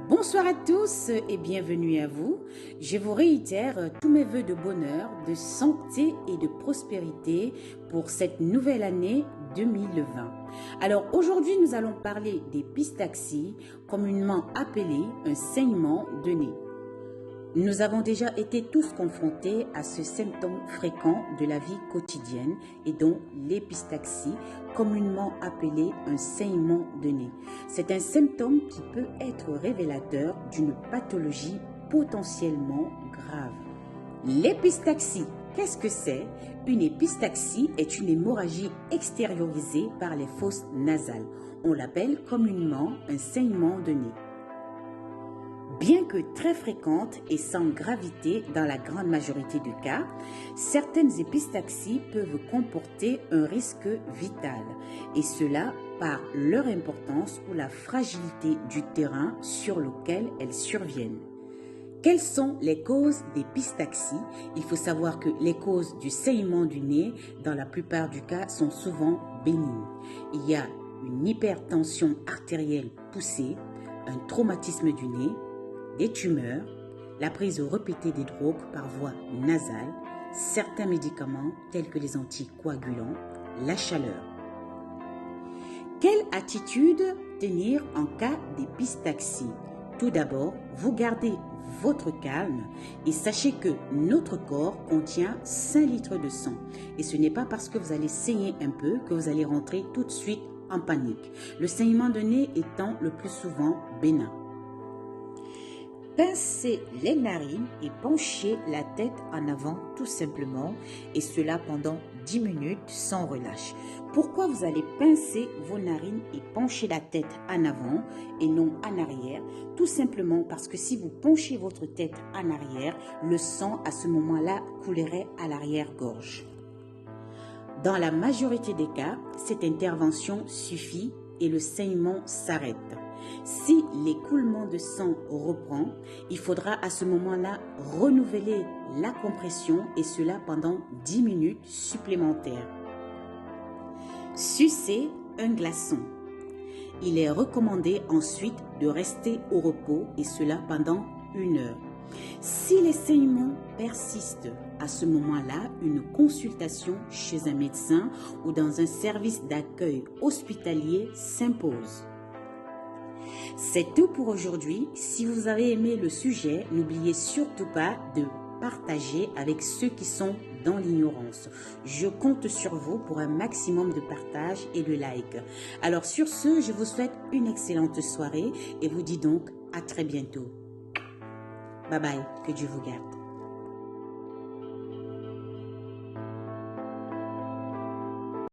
Bonsoir à tous et bienvenue à vous. Je vous réitère tous mes vœux de bonheur, de santé et de prospérité pour cette nouvelle année 2020. Alors aujourd'hui, nous allons parler des épistaxies, communément appelées un saignement de nez. Nous avons déjà été tous confrontés à ce symptôme fréquent de la vie quotidienne et donc l'épistaxie, communément appelé un saignement de nez. C'est un symptôme qui peut être révélateur d'une pathologie potentiellement grave. L'épistaxie, qu'est-ce que c'est? Une épistaxie est une hémorragie extériorisée par les fosses nasales. On l'appelle communément un saignement de nez. Bien que très fréquente et sans gravité dans la grande majorité des cas, certaines épistaxies peuvent comporter un risque vital, et cela par leur importance ou la fragilité du terrain sur lequel elles surviennent. Quelles sont les causes d'épistaxie? Il faut savoir que les causes du saignement du nez, dans la plupart du cas, sont souvent bénignes. Il y a une hypertension artérielle poussée, un traumatisme du nez, des tumeurs, la prise répétée des drogues par voie nasale, certains médicaments tels que les anticoagulants, la chaleur. Quelle attitude tenir en cas d'épistaxie? Tout d'abord, vous gardez votre calme et sachez que notre corps contient 5 litres de sang. Et ce n'est pas parce que vous allez saigner un peu que vous allez rentrer tout de suite en panique. Le saignement de nez étant le plus souvent bénin. Pincez les narines et penchez la tête en avant tout simplement, et cela pendant 10 minutes sans relâche. Pourquoi vous allez pincer vos narines et pencher la tête en avant et non en arrière? Tout simplement parce que si vous penchez votre tête en arrière, le sang à ce moment-là coulerait à l'arrière-gorge. Dans la majorité des cas, cette intervention suffit et le saignement s'arrête. Si l'écoulement de sang reprend, il faudra à ce moment-là renouveler la compression et cela pendant 10 minutes supplémentaires. Sucez un glaçon. Il est recommandé ensuite de rester au repos et cela pendant 1 heure. Si les saignements persistent, à ce moment-là, une consultation chez un médecin ou dans un service d'accueil hospitalier s'impose. C'est tout pour aujourd'hui. Si vous avez aimé le sujet, n'oubliez surtout pas de partager avec ceux qui sont dans l'ignorance. Je compte sur vous pour un maximum de partage et de like. Alors sur ce, je vous souhaite une excellente soirée et vous dis donc à très bientôt. Bye bye, que Dieu vous garde.